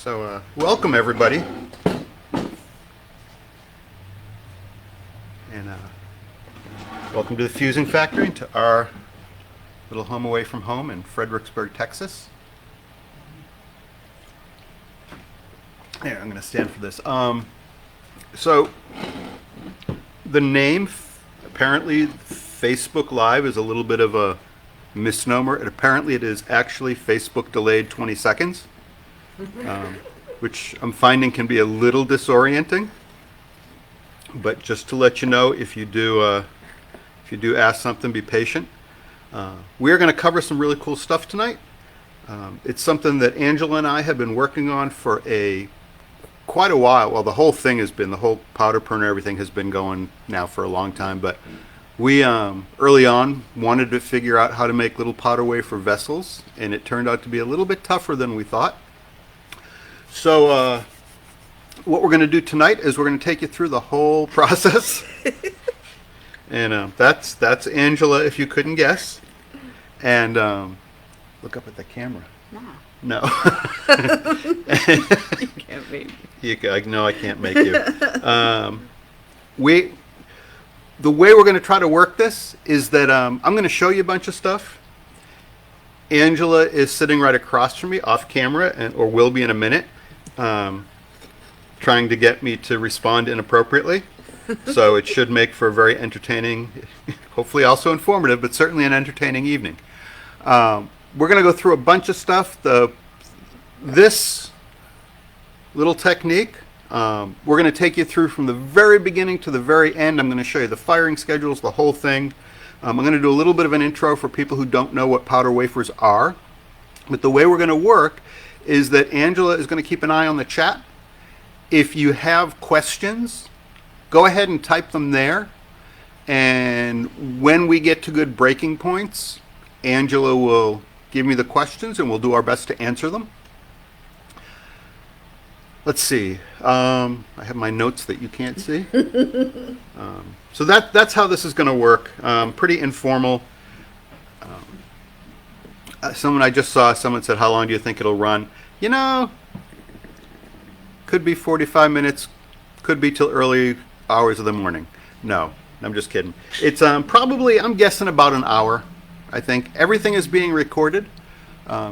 So welcome everybody, and welcome to the Fusing Factory, to our little home away from home in Fredericksburg, Texas. Here, I'm going to stand for this. So the name, apparently Facebook Live is a little bit of a misnomer. Apparently it is actually Facebook delayed 20 seconds. Which I'm finding can be a little disorienting, but just to let you know, if you do ask something, be patient. We are going to cover some really cool stuff tonight. It's something that Angela and I have been working on for quite a while. Well, the whole powder burner, everything has been going now for a long time, but we early on wanted to figure out how to make little powder wafer vessels, and it turned out to be a little bit tougher than we thought. So what we're going to do tonight is we're going to take you through the whole process. And that's Angela, if you couldn't guess. And look up at the camera. No. You can't make me. No, I can't make you. The way we're going to try to work this is that I'm going to show you a bunch of stuff. Angela is sitting right across from me off camera, or will be in a minute, trying to get me to respond inappropriately. So it should make for a very entertaining, hopefully also informative, but certainly an entertaining evening. We're going to go through a bunch of stuff. This little technique, we're going to take you through from the very beginning to the very end. I'm going to show you the firing schedules, the whole thing. I'm going to do a little bit of an intro for people who don't know what powder wafers are. But the way we're going to work is that Angela is going to keep an eye on the chat. If you have questions, go ahead and type them there. And when we get to good breaking points, Angela will give me the questions and we'll do our best to answer them. Let's see. I have my notes that you can't see. So that's how this is going to work. Pretty informal. I just saw someone said, how long do you think it'll run? Could be 45 minutes, could be till early hours of the morning. No, I'm just kidding. It's probably, I'm guessing, about an hour, I think. Everything is being recorded.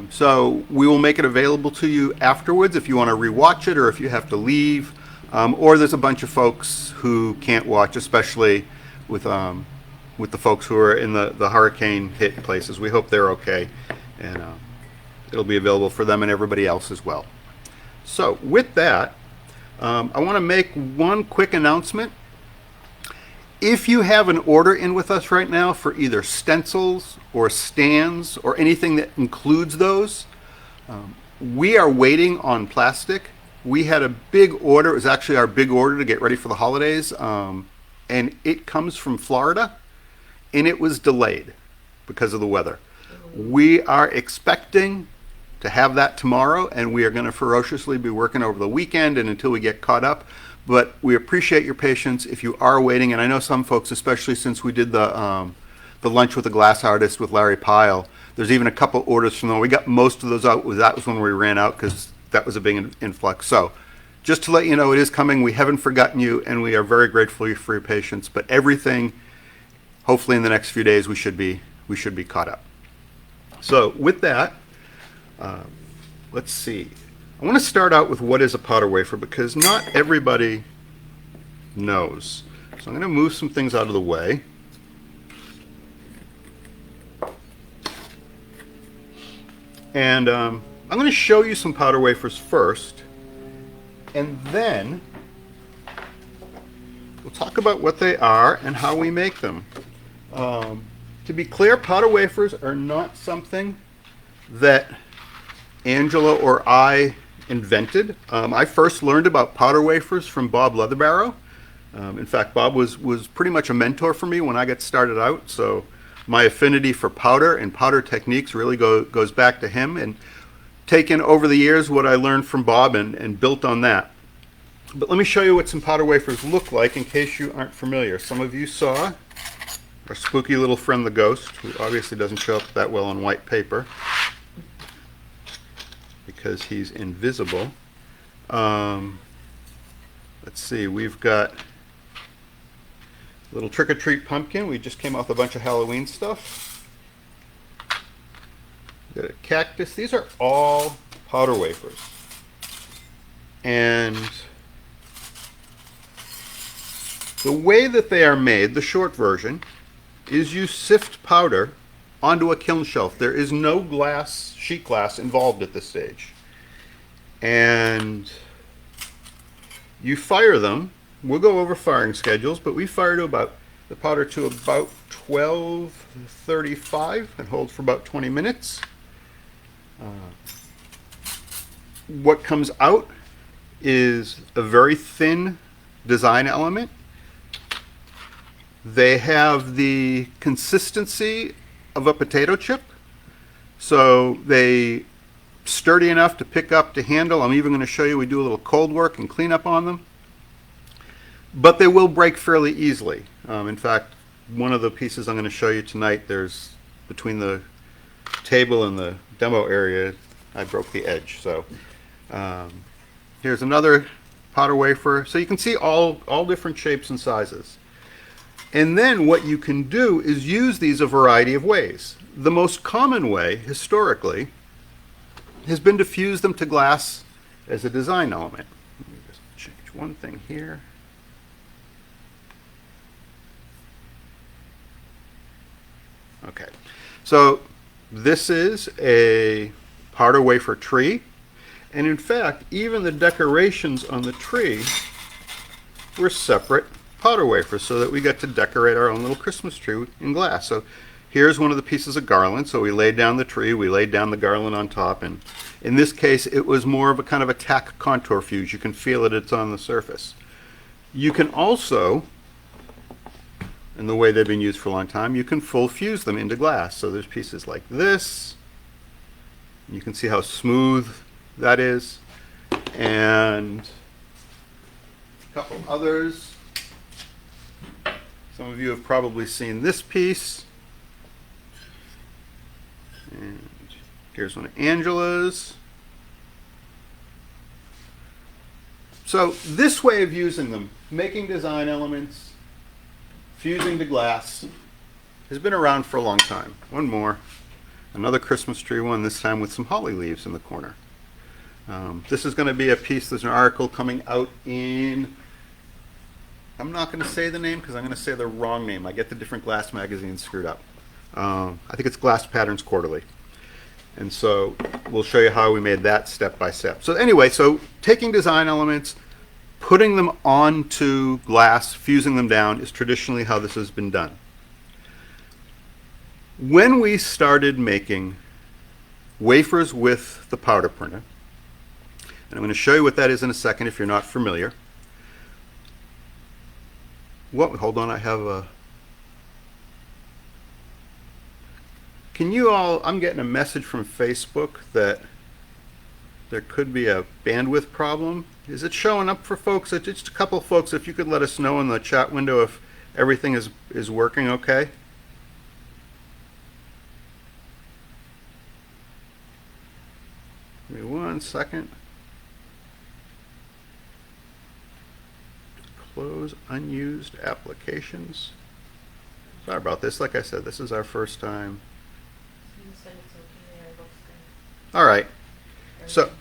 So we will make it available to you afterwards if you want to rewatch it, or if you have to leave, or there's a bunch of folks who can't watch, especially with the folks who are in the hurricane hit places. We hope they're okay, and it'll be available for them and everybody else as well. So with that, I want to make one quick announcement. If you have an order in with us right now for either stencils or stands or anything that includes those, we are waiting on plastic. We had a big order. It was actually our big order to get ready for the holidays, and it comes from Florida, and it was delayed because of the weather. We are expecting to have that tomorrow, and we are going to ferociously be working over the weekend and until we get caught up. But we appreciate your patience if you are waiting. And I know some folks, especially since we did the lunch with the glass artist with Larry Pyle, there's even a couple orders from them. We got most of those out. That was when we ran out, because that was a big influx. So just to let you know, it is coming. We haven't forgotten you, and we are very grateful for your patience. But everything, hopefully in the next few days, we should be caught up. So with that, let's see. I want to start out with what is a powder wafer, because not everybody knows. So I'm going to move some things out of the way. And I'm going to show you some powder wafers first, and then we'll talk about what they are and how we make them. To be clear, powder wafers are not something that Angela or I invented. I first learned about powder wafers from Bob Leatherbarrow. In fact, Bob was pretty much a mentor for me when I got started out. So my affinity for powder and powder techniques really goes back to him, and taken over the years what I learned from Bob and built on that. But let me show you what some powder wafers look like in case you aren't familiar. Some of you saw our spooky little friend the ghost, who obviously doesn't show up that well on white paper because he's invisible. Let's see, we've got a little trick-or-treat pumpkin. We just came off a bunch of Halloween stuff. Got a cactus. These are all powder wafers. And the way that they are made, the short version, is you sift powder onto a kiln shelf. There is no glass, sheet glass involved at this stage. And you fire them. We'll go over firing schedules, but we fire the powder to about 1235 and hold for about 20 minutes. What comes out is a very thin design element. They have the consistency of a potato chip, so they sturdy enough to pick up, to handle. I'm even going to show you, we do a little cold work and clean up on them. But they will break fairly easily. In fact, one of the pieces I'm going to show you tonight, there's between the table and the demo area, I broke the edge. So here's another powder wafer. So you can see all different shapes and sizes. And then what you can do is use these a variety of ways. The most common way, historically, has been to fuse them to glass as a design element. Let me just change one thing here. Okay, so this is a powder wafer tree, and in fact, even the decorations on the tree were separate powder wafers, so that we got to decorate our own little Christmas tree in glass. So here's one of the pieces of garland. So we laid down the tree, we laid down the garland on top, and in this case it was more of a kind of a tack contour fuse. You can feel it, it's on the surface. You can also, in the way they've been used for a long time, you can full fuse them into glass. So there's pieces like this. You can see how smooth that is. And a couple others. Some of you have probably seen this piece. And here's one of Angela's. So this way of using them, making design elements, fusing to glass, has been around for a long time. One more. Another Christmas tree one, this time with some holly leaves in the corner. This is going to be a piece, there's an article coming out in, I'm not going to say the name because I'm going to say the wrong name. I get the different glass magazines screwed up. I think it's Glass Patterns Quarterly. And so we'll show you how we made that step by step. So anyway, so taking design elements, putting them onto glass, fusing them down is traditionally how this has been done. When we started making wafers with the powder printer, and I'm going to show you what that is in a second if you're not familiar. Hold on, I have a... Can you all... I'm getting a message from Facebook that there could be a bandwidth problem. Is it showing up for folks? Just a couple of folks, if you could let us know in the chat window if everything is working okay. Give me 1 second. Close unused applications. Sorry about this. Like I said, this is our first time. All right. So,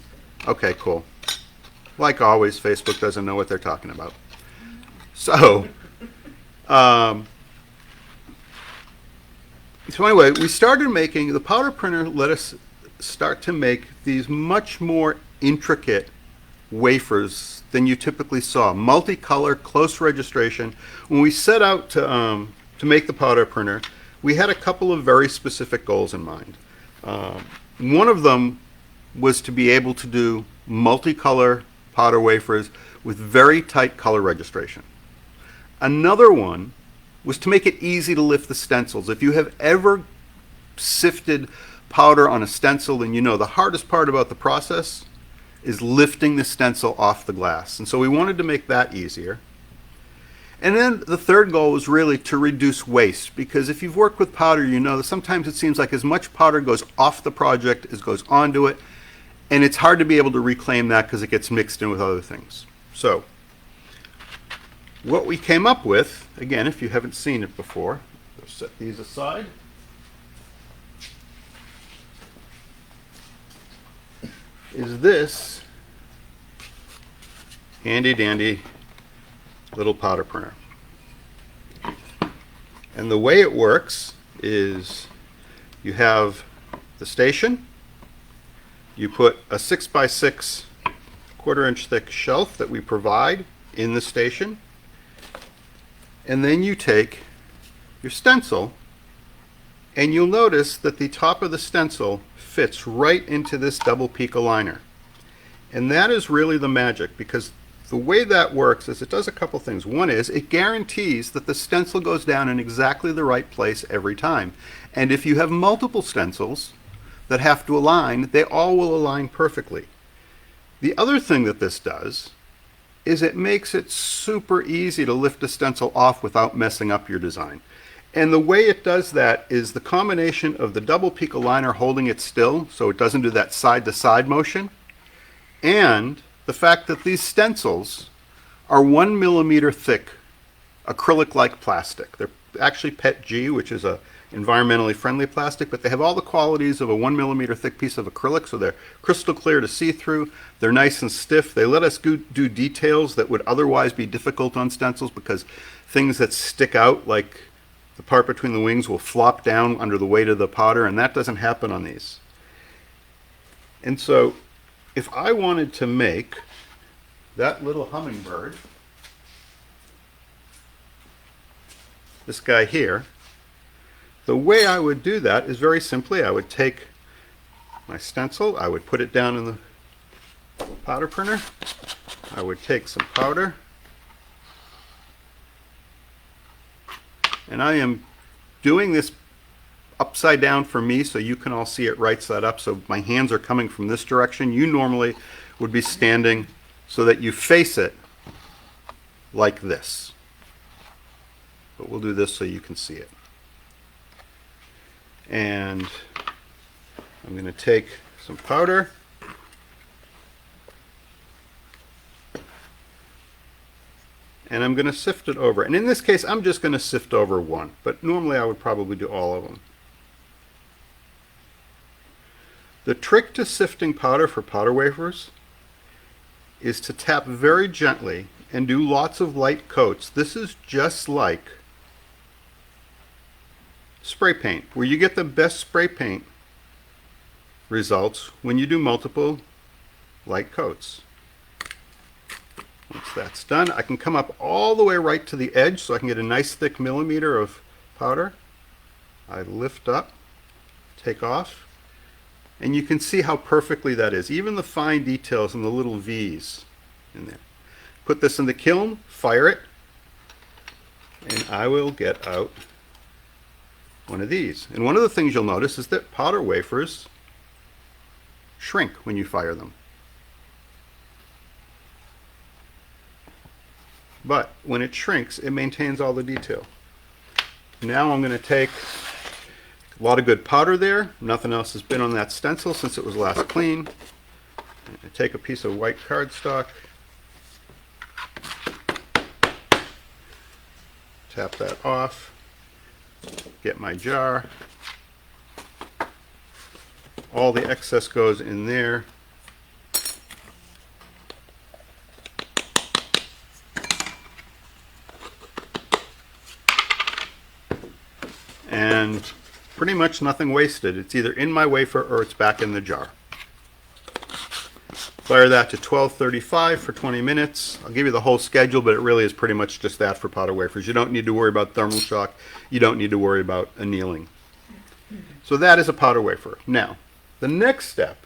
okay, cool. Like always, Facebook doesn't know what they're talking about. So, so anyway, we started making, the powder printer let us start to make these much more intricate wafers than you typically saw. Multicolor, close registration. When we set out to make the powder printer, we had a couple of very specific goals in mind. One of them was to be able to do multicolor powder wafers with very tight color registration. Another one was to make it easy to lift the stencils. If you have ever sifted powder on a stencil, then you know the hardest part about the process is lifting the stencil off the glass. And so we wanted to make that easier. And then the third goal was really to reduce waste, because if you've worked with powder, you know that sometimes it seems like as much powder goes off the project as goes onto it, And it's hard to be able to reclaim that because it gets mixed in with other things. So what we came up with, again, if you haven't seen it before, let's set these aside. Is this handy dandy little powder printer. And the way it works is you have the station, you put a 6x6 1/4 inch thick shelf that we provide in the station, and then you take your stencil, and you'll notice that the top of the stencil fits right into this double peak aligner. And that is really the magic, because the way that works is it does a couple things. One is it guarantees that the stencil goes down in exactly the right place every time. And if you have multiple stencils that have to align, they all will align perfectly. The other thing that this does is it makes it super easy to lift a stencil off without messing up your design. And the way it does that is the combination of the double peak aligner holding it still so it doesn't do that side to side motion, and the fact that these stencils are 1 millimeter thick acrylic-like plastic. They're actually PETG, which is a environmentally friendly plastic, but they have all the qualities of a 1 millimeter thick piece of acrylic, so they're crystal clear to see through. They're nice and stiff. They let us do details that would otherwise be difficult on stencils, because things that stick out, like the part between the wings, will flop down under the weight of the powder, and that doesn't happen on these. And so if I wanted to make that little hummingbird, this guy here, the way I would do that is very simply, I would take my stencil, I would put it down in the powder printer, I would take some powder, and I am doing this upside down for me so you can all see it right side up, so my hands are coming from this direction. You normally would be standing so that you face it like this, but we'll do this so you can see it. And I'm going to take some powder, and I'm going to sift it over. And in this case, I'm just going to sift over one, but normally I would probably do all of them. The trick to sifting powder for powder wafers is to tap very gently and do lots of light coats. This is just like spray paint, where you get the best spray paint results when you do multiple light coats. Once that's done, I can come up all the way right to the edge so I can get a nice thick millimeter of powder. I lift up, take off, and you can see how perfectly that is. Even the fine details and the little V's in there. Put this in the kiln, fire it, and I will get out one of these. And one of the things you'll notice is that powder wafers shrink when you fire them. But when it shrinks, it maintains all the detail. Now I'm going to take a lot of good powder there. Nothing else has been on that stencil since it was last cleaned. I take a piece of white cardstock, tap that off, get my jar. All the excess goes in there. And pretty much nothing wasted. It's either in my wafer or it's back in the jar. Fire that to 1235 for 20 minutes. I'll give you the whole schedule, but it really is pretty much just that for powder wafers. You don't need to worry about thermal shock. You don't need to worry about annealing. So that is a powder wafer. Now, the next step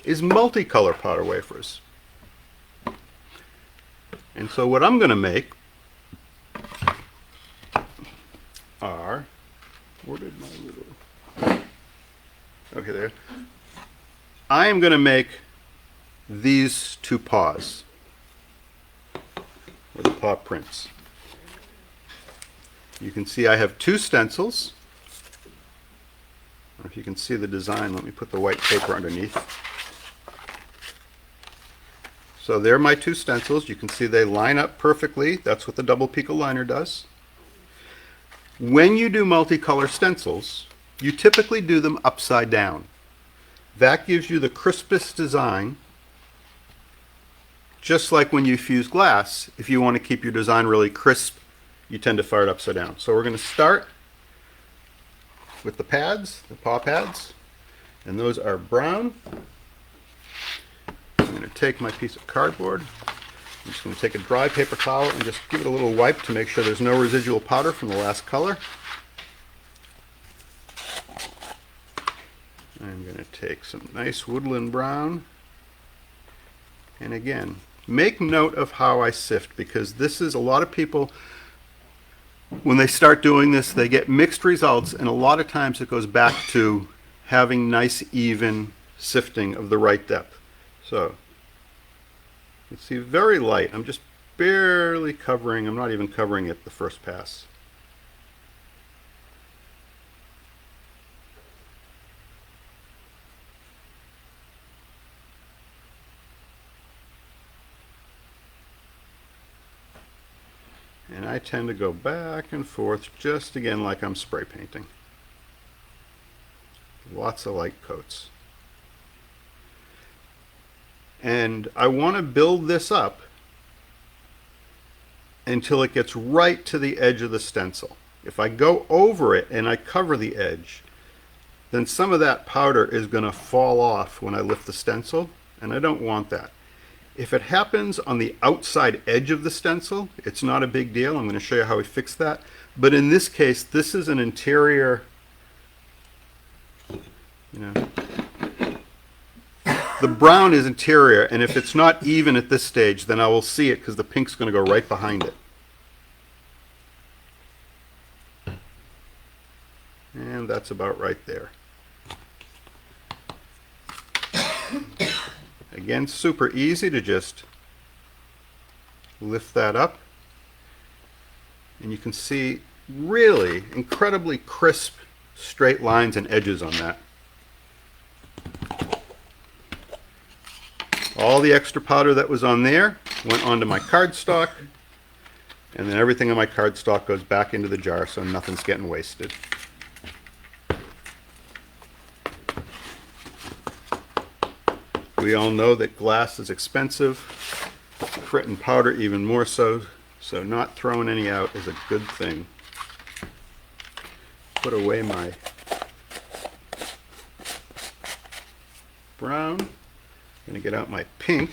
is multicolor powder wafers. And so what I'm going to make are, where did my little, okay, there. I am going to make these two paws, or the paw prints. You can see I have two stencils. If you can see the design, let me put the white paper underneath. So there are my two stencils. You can see they line up perfectly. That's what the double pico liner does. When you do multicolor stencils, you typically do them upside down. That gives you the crispest design, just like when you fuse glass. If you want to keep your design really crisp, you tend to fire it upside down. So we're going to start with the pads, the paw pads, and those are brown. I'm going to take my piece of cardboard. I'm just going to take a dry paper towel and just give it a little wipe to make sure there's no residual powder from the last color. I'm going to take some nice woodland brown. And again, make note of how I sift, because this is a lot of people, when they start doing this, they get mixed results, and a lot of times it goes back to having nice, even sifting of the right depth. So, you can see very light. I'm just barely covering, I'm not even covering it the first pass. And I tend to go back and forth, just again like I'm spray painting. Lots of light coats. And I want to build this up until it gets right to the edge of the stencil. If I go over it and I cover the edge, then some of that powder is going to fall off when I lift the stencil, and I don't want that. If it happens on the outside edge of the stencil, it's not a big deal. I'm going to show you how we fix that. But in this case, this is an interior, the brown is interior, and if it's not even at this stage, then I will see it because the pink's going to go right behind it. And that's about right there. Again, super easy to just lift that up. And you can see really incredibly crisp straight lines and edges on that. All the extra powder that was on there went onto my cardstock, and then everything on my cardstock goes back into the jar, so nothing's getting wasted. We all know that glass is expensive, Crit and powder even more so, so not throwing any out is a good thing. Put away my brown. I'm going to get out my pink,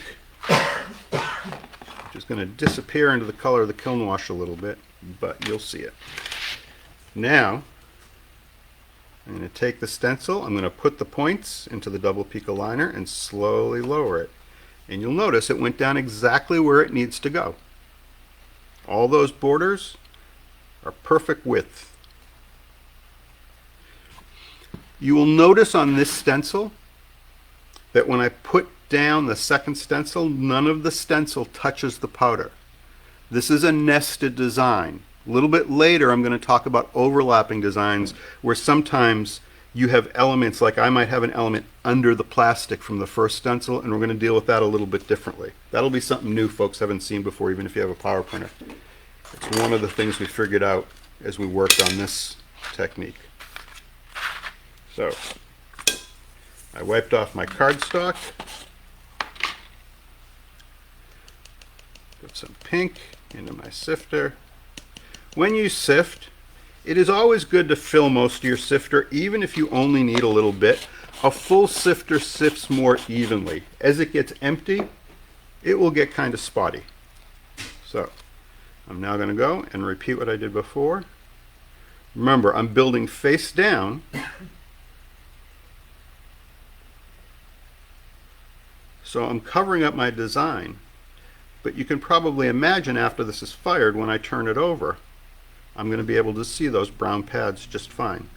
which is going to disappear into the color of the kiln wash a little bit, but you'll see it. Now, I'm going to take the stencil, I'm going to put the points into the double pico liner and slowly lower it. And you'll notice it went down exactly where it needs to go. All those borders are perfect width. You will notice on this stencil that when I put down the second stencil, none of the stencil touches the powder. This is a nested design. A little bit later I'm going to talk about overlapping designs where sometimes you have elements, like I might have an element under the plastic from the first stencil, and we're going to deal with that a little bit differently. That'll be something new folks haven't seen before, even if you have a power printer. It's one of the things we figured out as we worked on this technique. So, I wiped off my cardstock, put some pink into my sifter. When you sift, it is always good to fill most of your sifter, even if you only need a little bit. A full sifter sifts more evenly. As it gets empty, it will get kind of spotty. So, I'm now going to go and repeat what I did before. Remember, I'm building face down. So I'm covering up my design. But you can probably imagine after this is fired, when I turn it over, I'm going to be able to see those brown pads just fine.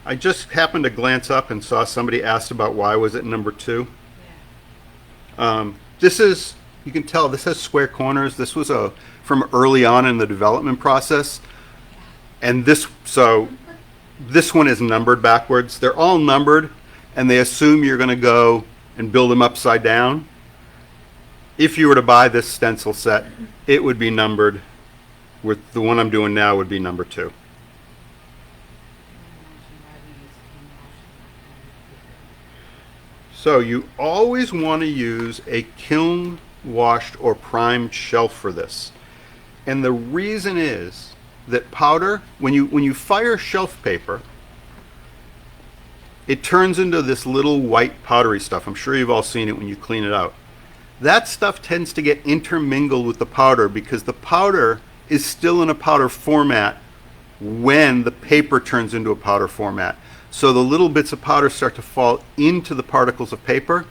I just happened to glance up and saw somebody asked about why was it number 2. This is, you can tell this has square corners. This was from early on in the development process. And this one is numbered backwards. They're all numbered, and they assume you're going to go and build them upside down. If you were to buy this stencil set, it would be numbered with the one I'm doing now would be number 2. So you always want to use a kiln washed or primed shelf for this. And the reason is that powder, when you fire shelf paper, it turns into this little white powdery stuff. I'm sure you've all seen it when you clean it out. That stuff tends to get intermingled with the powder because the powder is still in a powder format when the paper turns into a powder format. So the little bits of powder start to fall into the particles of paper,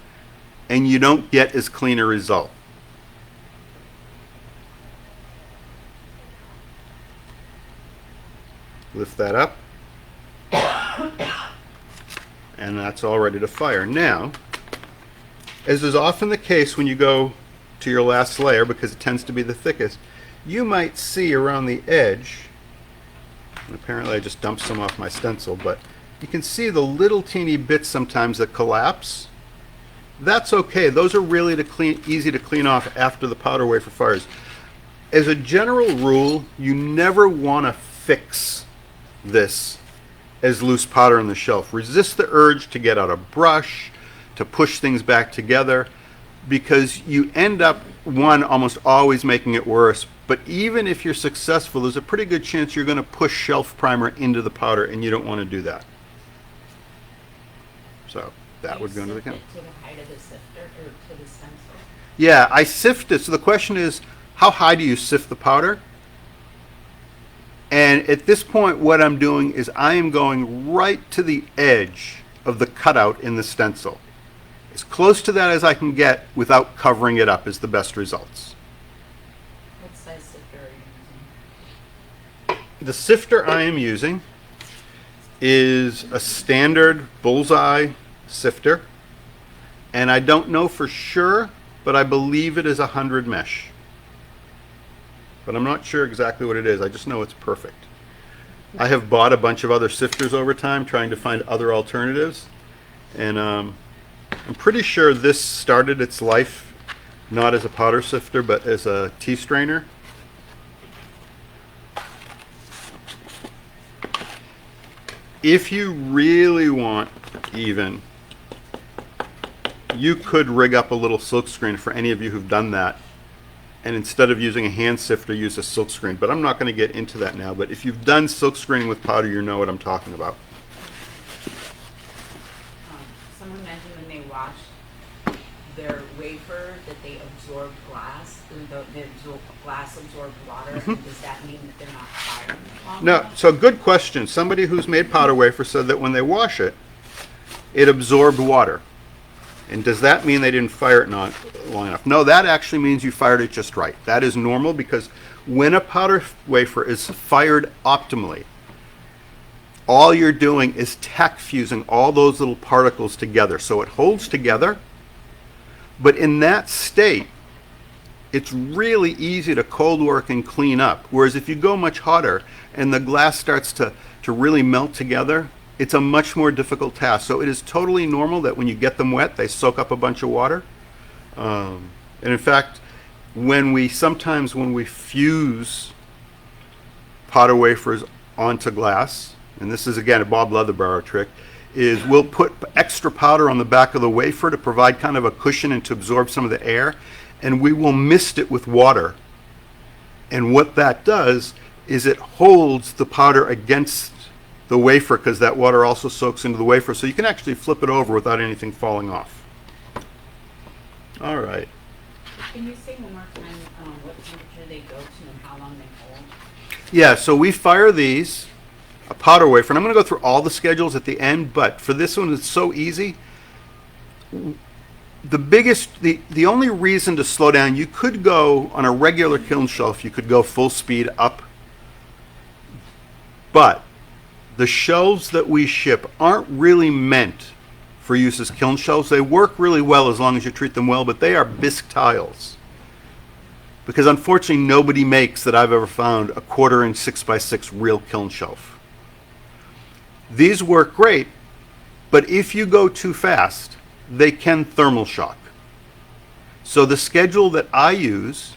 and you don't get as clean a result. Lift that up. And that's all ready to fire. Now, as is often the case when you go to your last layer, because it tends to be the thickest, you might see around the edge, and apparently I just dumped some off my stencil, but you can see the little teeny bits sometimes that collapse. That's okay. Those are really easy to clean off after the powder wafer fires. As a general rule, you never want to fix this as loose powder on the shelf. Resist the urge to get out a brush, to push things back together, because you end up, one, almost always making it worse. But even if you're successful, there's a pretty good chance you're going to push shelf primer into the powder, and you don't want to do that. So that would go into the kiln. To the height of the sifter or to the stencil? Yeah, I sift it. So the question is, how high do you sift the powder? And at this point, what I'm doing is I am going right to the edge of the cutout in the stencil. As close to that as I can get without covering it up is the best results. What size sifter are you using? The sifter I am using is a standard bullseye sifter, and I don't know for sure, but I believe it is 100 mesh. But I'm not sure exactly what it is. I just know it's perfect. I have bought a bunch of other sifters over time trying to find other alternatives, and I'm pretty sure this started its life not as a powder sifter but as a tea strainer. If you really want even, you could rig up a little silk screen for any of you who've done that, and instead of using a hand sifter, use a silk screen. But I'm not going to get into that now. But if you've done silk screening with powder, you know what I'm talking about. Someone mentioned when they washed their wafer that they absorbed glass. Glass absorbed water. And does that mean that they're not firing long No, enough? so good question. Somebody who's made powder wafer said that when they wash it, it absorbed water. And does that mean they didn't fire it not long enough? No, that actually means you fired it just right. That is normal, because when a powder wafer is fired optimally, all you're doing is tack fusing all those little particles together. So it holds together, but in that state, it's really easy to cold work and clean up. Whereas if you go much hotter and the glass starts to really melt together, it's a much more difficult task. So it is totally normal that when you get them wet, they soak up a bunch of water. And in fact, when we fuse powder wafers onto glass, and this is again a Bob Leatherborough trick, is we'll put extra powder on the back of the wafer to provide kind of a cushion and to absorb some of the air, and we will mist it with water. And what that does is it holds the powder against the wafer, because that water also soaks into the wafer, so you can actually flip it over without anything falling off. All right. Can you say one more time what temperature they go to and how long they hold? Yeah, so we fire these, a powder wafer, and I'm going to go through all the schedules at the end, but for this one it's so easy. The only reason to slow down, you could go on a regular kiln shelf, you could go full speed up, but the shelves that we ship aren't really meant for use as kiln shelves. They work really well as long as you treat them well, but they are bisque tiles. Because unfortunately nobody makes, that I've ever found, a 1/4 inch 6x6 real kiln shelf. These work great, but if you go too fast, they can thermal shock. So the schedule that I use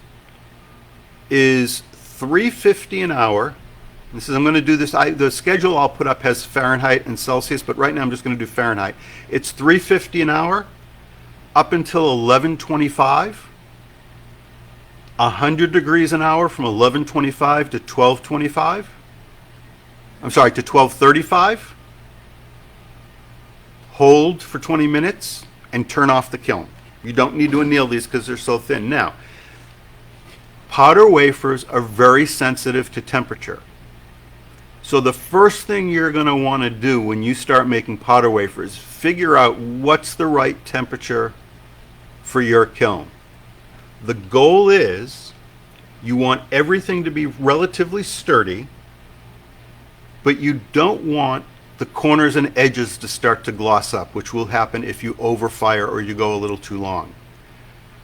is $3.50 an hour. This is, I'm going to do this, the schedule I'll put up has Fahrenheit and Celsius, but right now I'm just going to do Fahrenheit. It's $3.50 an hour up until 11:25. 100 degrees an hour from 11:25 to 12:25. I'm sorry, to 12:35. Hold for 20 minutes and turn off the kiln. You don't need to anneal these because they're so thin. Now, powder wafers are very sensitive to temperature. So the first thing you're going to want to do when you start making powder wafers, figure out what's the right temperature for your kiln. The goal is you want everything to be relatively sturdy, but you don't want the corners and edges to start to gloss up, which will happen if you overfire or you go a little too long.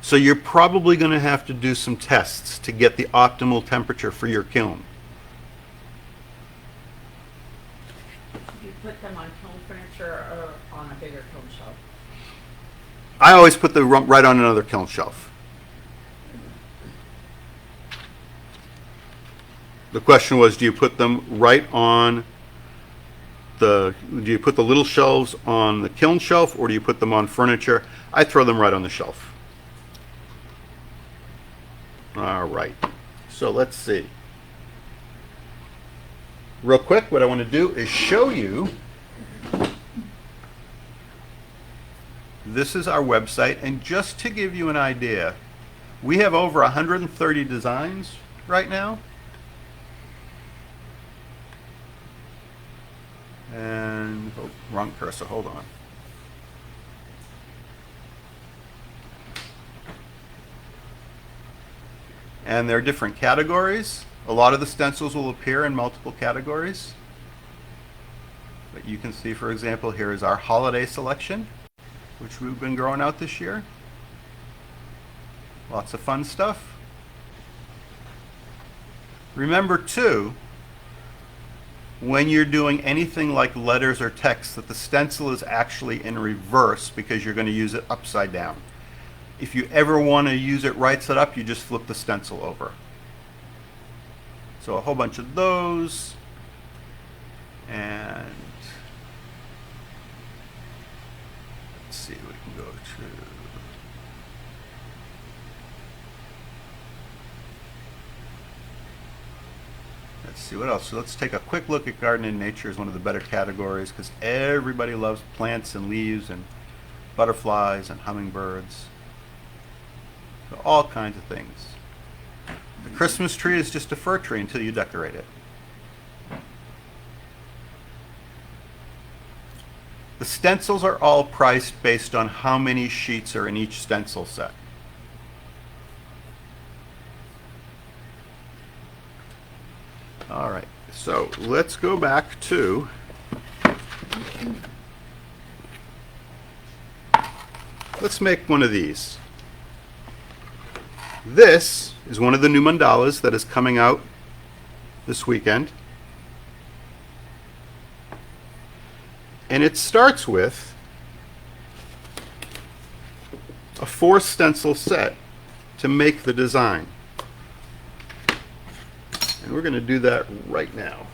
So you're probably going to have to do some tests to get the optimal temperature for your kiln. You put them on kiln furniture or on a bigger kiln shelf? I always put them right on another kiln shelf. The question was, do you put them right on do you put the little shelves on the kiln shelf, or do you put them on furniture? I throw them right on the shelf. All right, so let's see. Real quick, what I want to do is show you. This is our website, and just to give you an idea, we have over 130 designs right now. And, oh, wrong cursor, hold on. And there are different categories. A lot of the stencils will appear in multiple categories. But you can see, for example, here is our holiday selection, which we've been growing out this year. Lots of fun stuff. Remember, too, when you're doing anything like letters or text, that the stencil is actually in reverse because you're going to use it upside down. If you ever want to use it right side up, you just flip the stencil over. So a whole bunch of those. And let's see, we can go to, let's see what else. So let's take a quick look at Garden and Nature is one of the better categories because everybody loves plants and leaves and butterflies and hummingbirds. So all kinds of things. The Christmas tree is just a fir tree until you decorate it. The stencils are all priced based on how many sheets are in each stencil set. All right, so let's go back to let's make one of these. This is one of the new mandalas that is coming out this weekend. And it starts with a 4 stencil set to make the design. And we're going to do that right now.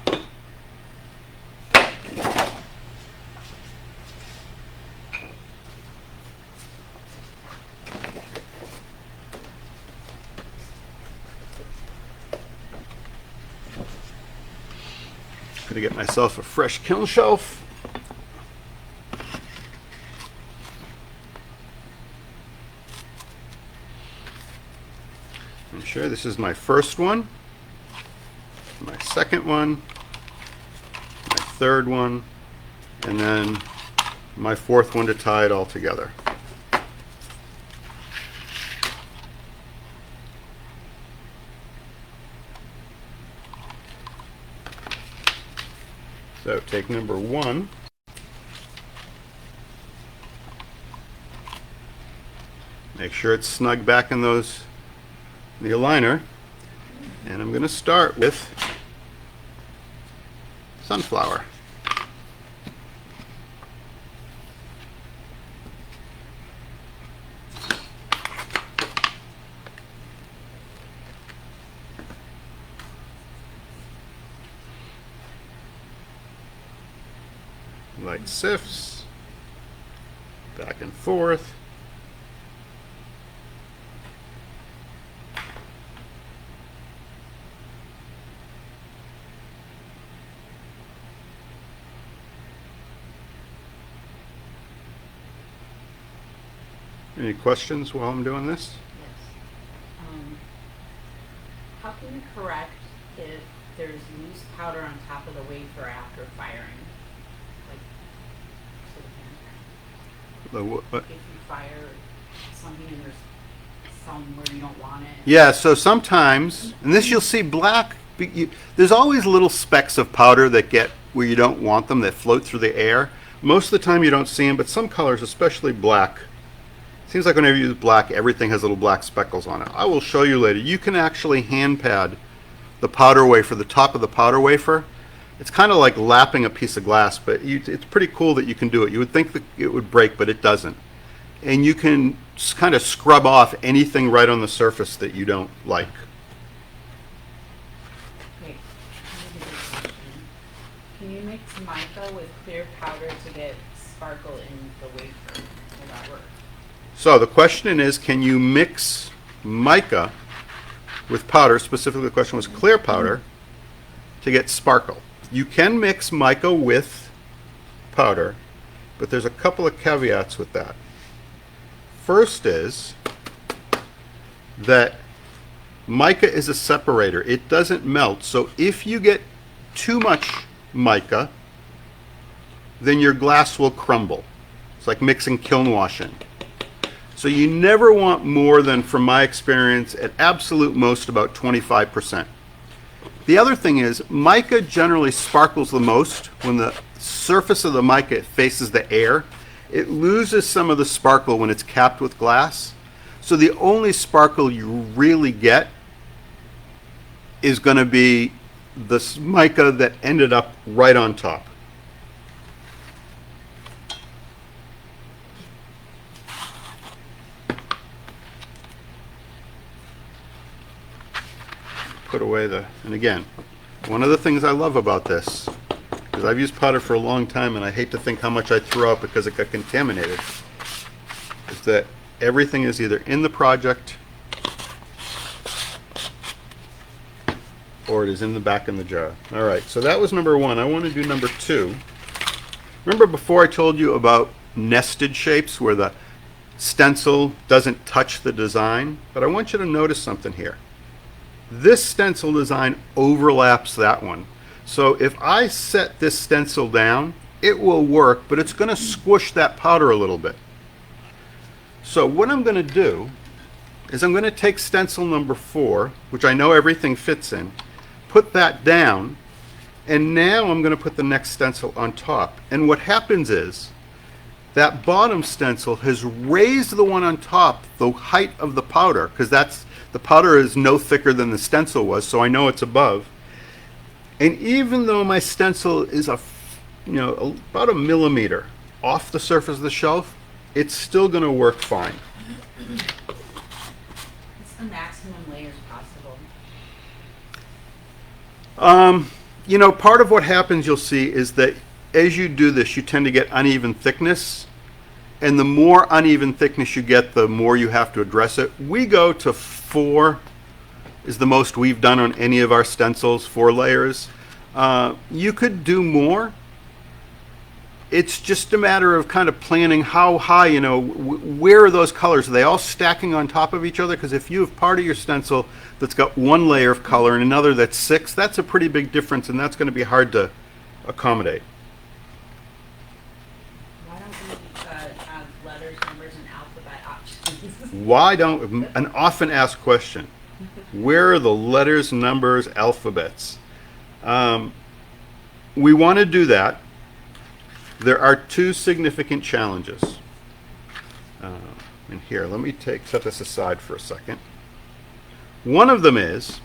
Going to get myself a fresh kiln shelf. And sure, this is my first one, my second one, my third one, and then my fourth one to tie it all together. So take number 1. Make sure it's snug back in the aligner. And I'm going to start with sunflower. Light sifts, back and forth. Any questions while I'm doing this? Yes. How can you correct if there's loose powder on top of the wafer after firing? Like, so the hand What? if you fire something and there's somewhere you don't want it. Yeah, so sometimes, and this you'll see black, there's always little specks of powder that get where you don't want them that float through the air. Most of the time you don't see them, but some colors, especially black, seems like whenever you use black, everything has little black speckles on it. I will show you later. You can actually hand pad the powder wafer, the top of the powder wafer. It's kind of like lapping a piece of glass, but it's pretty cool that you can do it. You would think that it would break, but it doesn't. And you can kind of scrub off anything right on the surface that you don't like. Okay, here's a good question. Can you mix mica with clear powder to get sparkle in the wafer? Will that work? So the question is, can you mix mica with powder? Specifically, the question was clear powder to get sparkle. You can mix mica with powder, but there's a couple of caveats with that. First is that mica is a separator. It doesn't melt. So if you get too much mica, then your glass will crumble. It's like mixing kiln washing. So you never want more than, from my experience, at absolute most about 25%. The other thing is, mica generally sparkles the most when the surface of the mica faces the air. It loses some of the sparkle when it's capped with glass. So the only sparkle you really get is going to be the mica that ended up right on top. Put away and again, one of the things I love about this, because I've used powder for a long time and I hate to think how much I threw out because it got contaminated, is that everything is either in the project or it is in the back in the jar. All right, so that was number 1. I want to do number 2. Remember before I told you about nested shapes where the stencil doesn't touch the design? But I want you to notice something here. This stencil design overlaps that one. So if I set this stencil down, it will work, but it's going to squish that powder a little bit. So what I'm going to do is I'm going to take stencil number 4, which I know everything fits in, put that down, and now I'm going to put the next stencil on top. And what happens is that bottom stencil has raised the one on top the height of the powder, because the powder is no thicker than the stencil was, so I know it's above. And even though my stencil is about a millimeter off the surface of the shelf, it's still going to work fine. What's the maximum layers possible? Part of what happens, you'll see, is that as you do this, you tend to get uneven thickness. And the more uneven thickness you get, the more you have to address it. We go to 4 is the most we've done on any of our stencils, 4 layers. You could do more. It's just a matter of kind of planning how high, where are those colors? Are they all stacking on top of each other? Because if you have part of your stencil that's got 1 layer of color and another that's 6, that's a pretty big difference, and that's going to be hard to accommodate. Why don't we have letters, numbers, and alphabet options? Why don't, an often asked question, where are the letters, numbers, alphabets? we want to do that. There are two significant challenges. And here, let me set this aside for a second. One of them is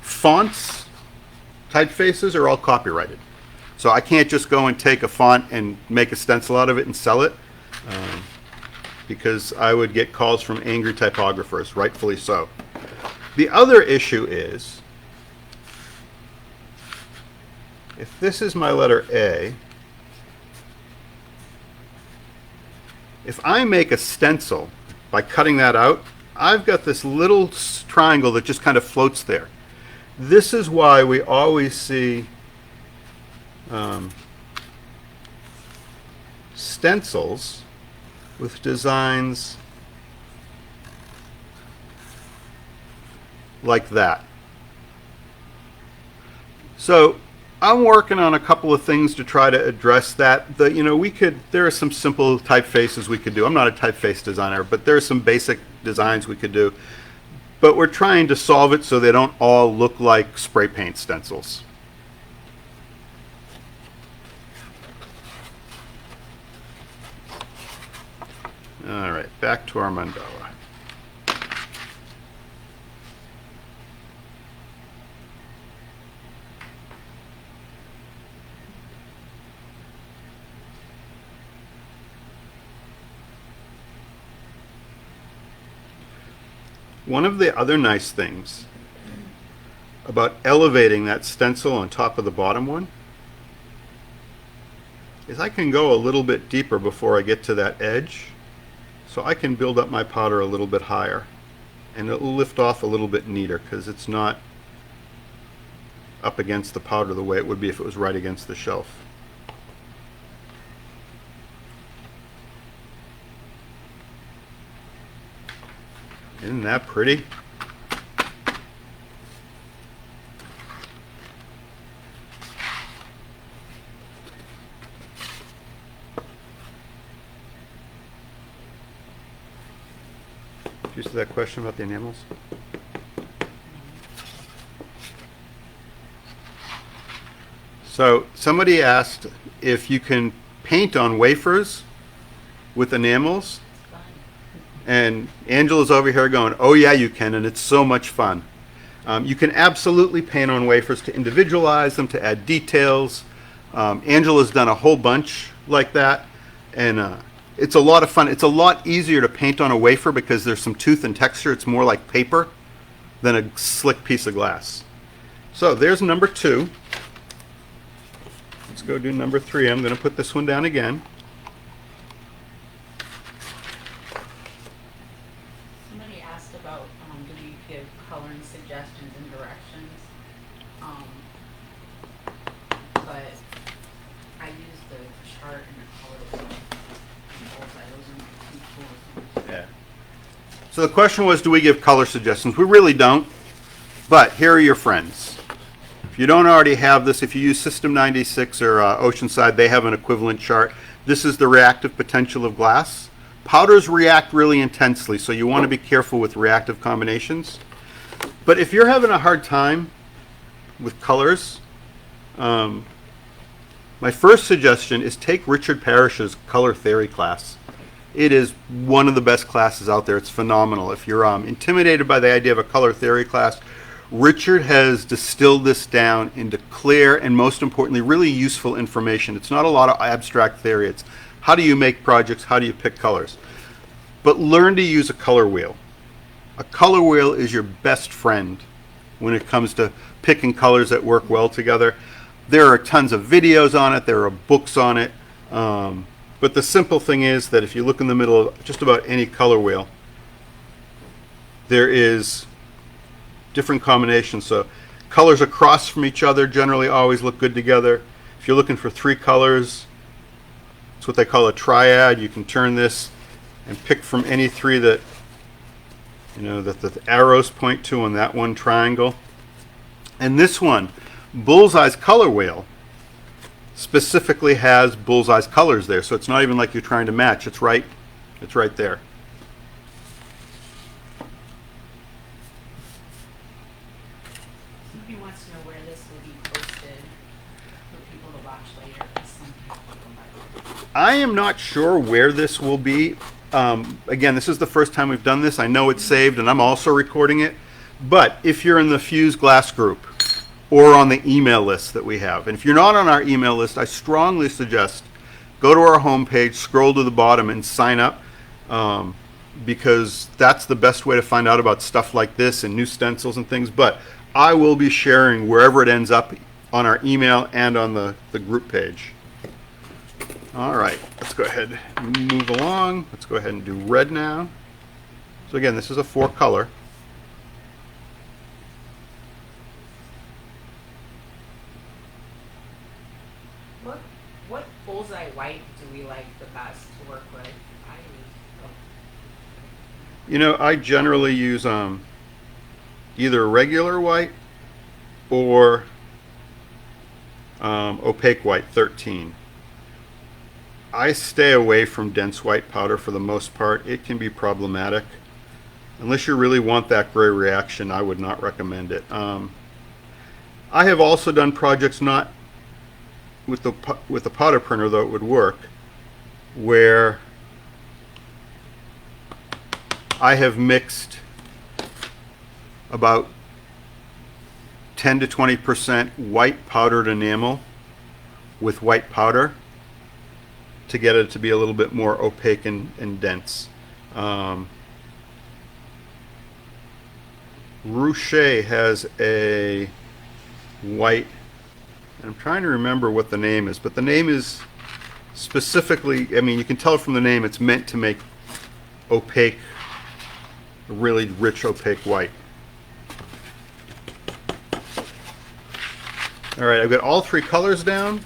fonts, typefaces are all copyrighted. So I can't just go and take a font and make a stencil out of it and sell it, because I would get calls from angry typographers, rightfully so. The other issue is, if this is my letter A, if I make a stencil by cutting that out, I've got this little triangle that just kind of floats there. This is why we always see stencils with designs like that. So I'm working on a couple of things to try to address that. There are some simple typefaces we could do. I'm not a typeface designer, but there are some basic designs we could do. But we're trying to solve it so they don't all look like spray paint stencils. All right, back to our mandala. One of the other nice things about elevating that stencil on top of the bottom one is I can go a little bit deeper before I get to that edge, so I can build up my powder a little bit higher, and it'll lift off a little bit neater because it's not up against the powder the way it would be if it was right against the shelf. Isn't that pretty? Did you see that question about the enamels? So somebody asked if you can paint on wafers with enamels. And Angela's over here going, oh yeah, you can, and it's so much fun. You can absolutely paint on wafers to individualize them, to add details. Angela's done a whole bunch like that, and it's a lot of fun. It's a lot easier to paint on a wafer because there's some tooth and texture. It's more like paper than a slick piece of glass. So there's number 2. Let's go do number 3. I'm going to put this one down again. Suggestions and directions, but I use the chart and the color wheel. Yeah. So the question was, do we give color suggestions? We really don't, but here are your friends. If you don't already have this, if you use System 96 or Oceanside, they have an equivalent chart. This is the reactive potential of glass. Powders react really intensely, so you want to be careful with reactive combinations. But if you're having a hard time with colors, my first suggestion is take Richard Parrish's color theory class. It is one of the best classes out there. It's phenomenal. If you're intimidated by the idea of a color theory class, Richard has distilled this down into clear and, most importantly, really useful information. It's not a lot of abstract theory. It's how do you make projects, how do you pick colors. But learn to use a color wheel. A color wheel is your best friend when it comes to picking colors that work well together. There are tons of videos on it. There are books on it. But the simple thing is that if you look in the middle of just about any color wheel, there is different combinations. So colors across from each other generally always look good together. If you're looking for 3 colors, it's what they call a triad. You can turn this and pick from any 3 that that the arrows point to on that one triangle. And this one, Bullseye's color wheel, specifically has Bullseye's colors there. So it's not even like you're trying to match. It's right there. Somebody wants to know where this will be posted. I am not sure where this will be. Again, this is the first time we've done this. I know it's saved, and I'm also recording it. But if you're in the Fuse Glass group or on the email list that we have, and if you're not on our email list, I strongly suggest go to our homepage, scroll to the bottom, and sign up, because that's the best way to find out about stuff like this and new stencils and things. But I will be sharing wherever it ends up on our email and on the group page. All right, let's go ahead and move along. Let's go ahead and do red now. So again, this is a 4-color. What bullseye white do we like the best to work with? You know, I generally use either regular white or opaque white 13. I stay away from dense white powder for the most part. It can be problematic. Unless you really want that gray reaction, I would not recommend it. I have also done projects not with the powder printer, though it would work, where I have mixed about 10 to 20% white powdered enamel with white powder to get it to be a little bit more opaque and dense. Rouchet has a white, and I'm trying to remember what the name is, but the name is specifically, I mean, you can tell from the name it's meant to make opaque, really rich opaque white. All right, I've got all 3 colors down.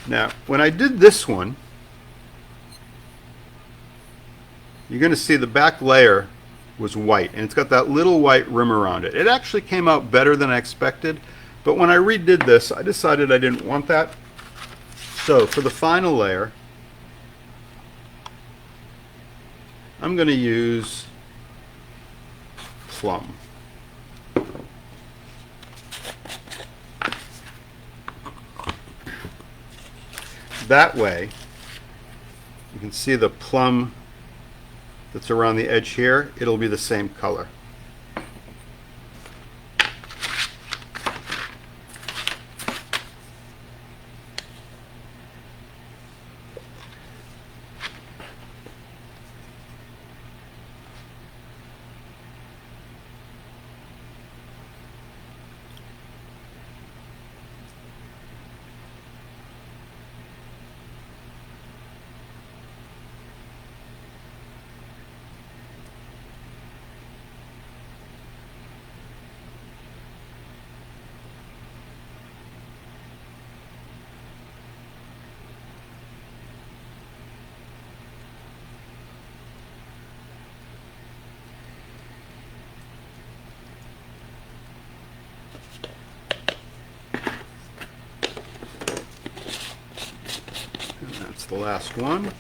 Now, when I did this one, you're going to see the back layer was white, and it's got that little white rim around it. It actually came out better than I expected, but when I redid this, I decided I didn't want that. So for the final layer, I'm going to use plum. That way, you can see the plum that's around the edge here, it'll be the same color. The last one.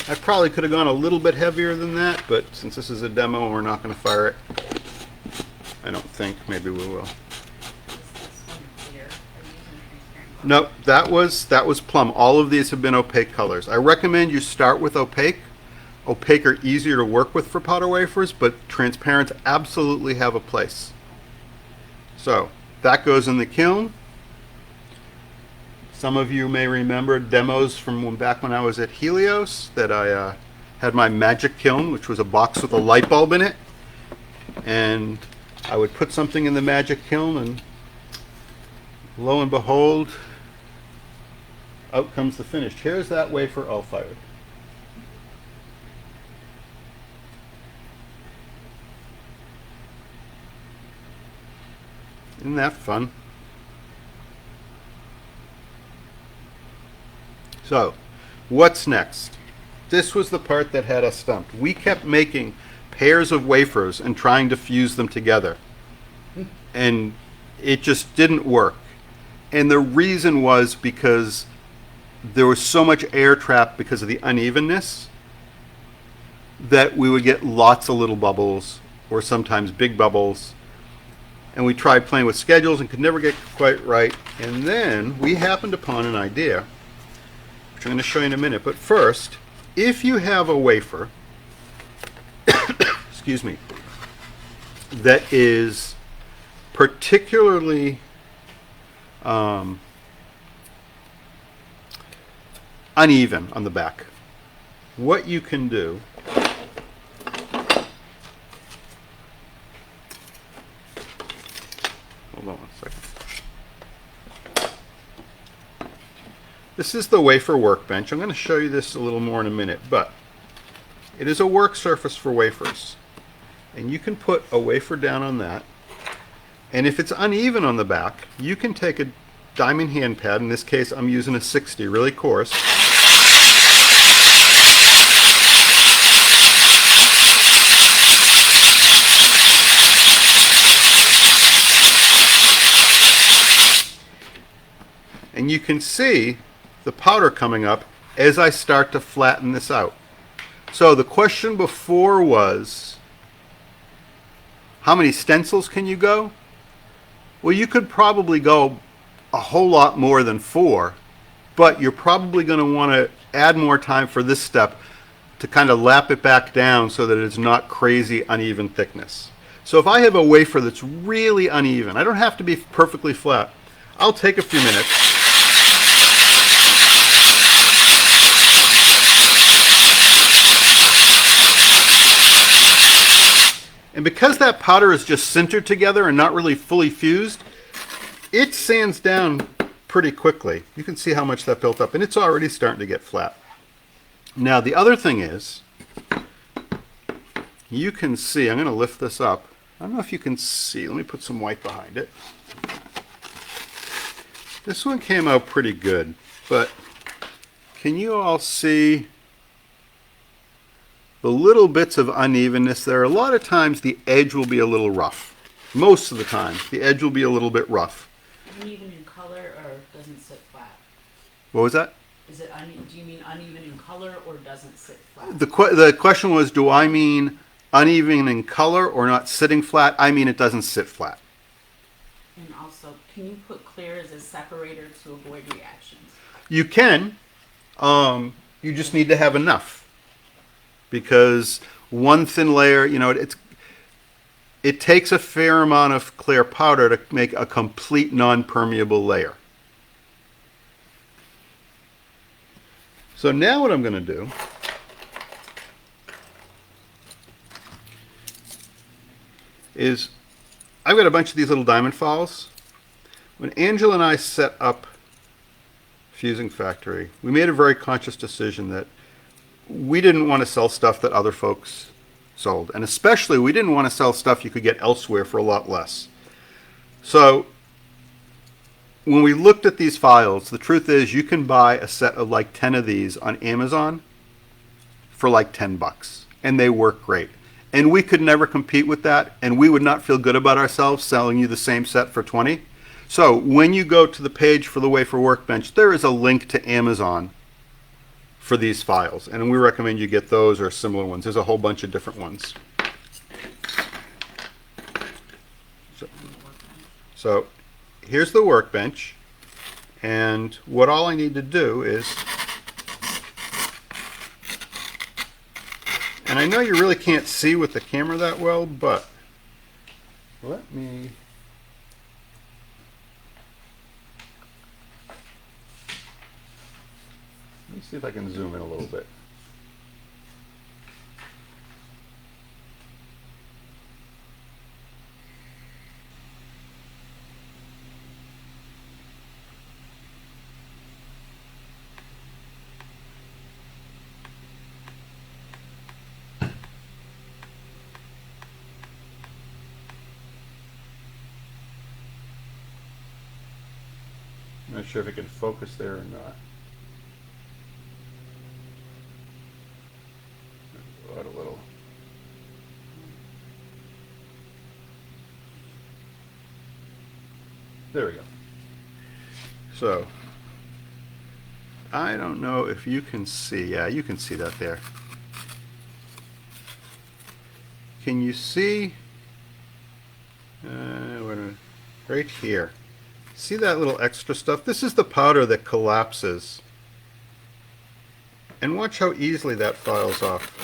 I probably could have gone a little bit heavier than that, but since this is a demo and we're not going to fire it, I don't think. Maybe we will. Nope, that was plum. All of these have been opaque colors. I recommend you start with opaque. Opaque are easier to work with for powder wafers, but transparents absolutely have a place. So that goes in the kiln. Some of you may remember demos from back when I was at Helios that I had my magic kiln, which was a box with a light bulb in it. And I would put something in the magic kiln, and lo and behold, out comes the finished. Here's that wafer all fired. Isn't that fun? So, what's next? This was the part that had us stumped. We kept making pairs of wafers and trying to fuse them together. And it just didn't work. And the reason was because there was so much air trapped because of the unevenness that we would get lots of little bubbles or sometimes big bubbles. And we tried playing with schedules and could never get quite right. And then we happened upon an idea, which I'm going to show you in a minute. But first, if you have a wafer, excuse me, that is particularly uneven on the back, what you can do hold on one second. This is the wafer workbench. I'm going to show you this a little more in a minute, but it is a work surface for wafers. And you can put a wafer down on that. And if it's uneven on the back, you can take a diamond hand pad. In this case, I'm using a 60, really coarse. And you can see the powder coming up as I start to flatten this out. So the question before was, how many stencils can you go? Well, you could probably go a whole lot more than 4, but you're probably going to want to add more time for this step to kind of lap it back down so that it's not crazy uneven thickness. So if I have a wafer that's really uneven, I don't have to be perfectly flat. I'll take a few minutes. And because that powder is just sintered together and not really fully fused, it sands down pretty quickly. You can see how much that built up, and it's already starting to get flat. Now the other thing is, you can see, I'm going to lift this up. I don't know if you can see. Let me put some white behind it. This one came out pretty good, but can you all see the little bits of unevenness there? A lot of times the edge will be a little rough. Most of the time, the edge will be a little bit rough. Uneven in color or doesn't sit flat? What was that? Is it do you mean uneven in color or doesn't sit flat? The question was, do I mean uneven in color or not sitting flat? I mean it doesn't sit flat. And also, can you put clear as a separator to avoid reactions? You can. You just need to have enough. Because one thin layer, you know, it takes a fair amount of clear powder to make a complete non-permeable layer. So now what I'm going to do is, I've got a bunch of these little diamond files. When Angela and I set up Fusing Factory, we made a very conscious decision that we didn't want to sell stuff that other folks sold. And especially, we didn't want to sell stuff you could get elsewhere for a lot less. So, when we looked at these files, the truth is you can buy a set of like 10 of these on Amazon for like $10. And they work great. And we could never compete with that. And we would not feel good about ourselves selling you the same set for 20. So, when you go to the page for the Wafer Workbench, there is a link to Amazon for these files, and we recommend you get those or similar ones. There's a whole bunch of different ones. So here's the workbench, and what all I need to do is, and I know you really can't see with the camera that well, but let me see if I can zoom in a little bit. I'm not sure if it can focus there or not. Go out a little. There we go. So, I don't know if you can see. Yeah, you can see that there. Can you see? Right here. See that little extra stuff? This is the powder that collapses. And watch how easily that files off.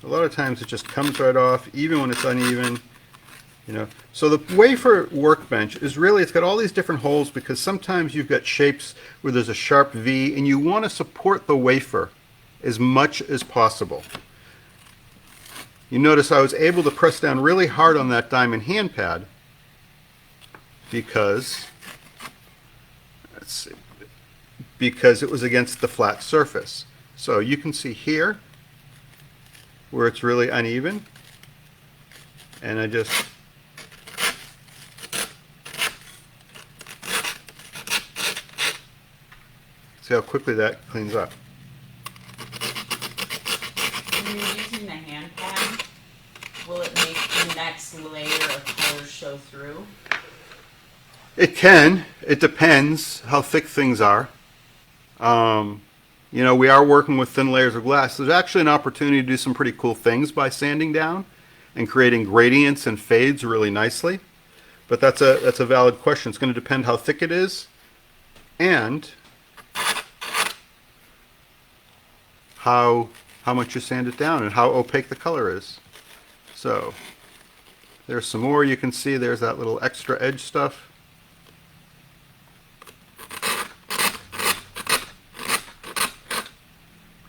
A lot of times it just comes right off, even when it's uneven. You know, so the wafer workbench is really, it's got all these different holes because sometimes you've got shapes where there's a sharp V and you want to support the wafer as much as possible. You notice I was able to press down really hard on that diamond hand pad because, let's see, because it was against the flat surface. So you can see here where it's really uneven, and I just see how quickly that cleans up. When you're using the hand pad, will it make the next layer of color show through? It can. It depends how thick things are. You know, we are working with thin layers of glass. There's actually an opportunity to do some pretty cool things by sanding down and creating gradients and fades really nicely. But that's a valid question. It's going to depend how thick it is and how much you sand it down and how opaque the color is. So there's some more. You can see there's that little extra edge stuff.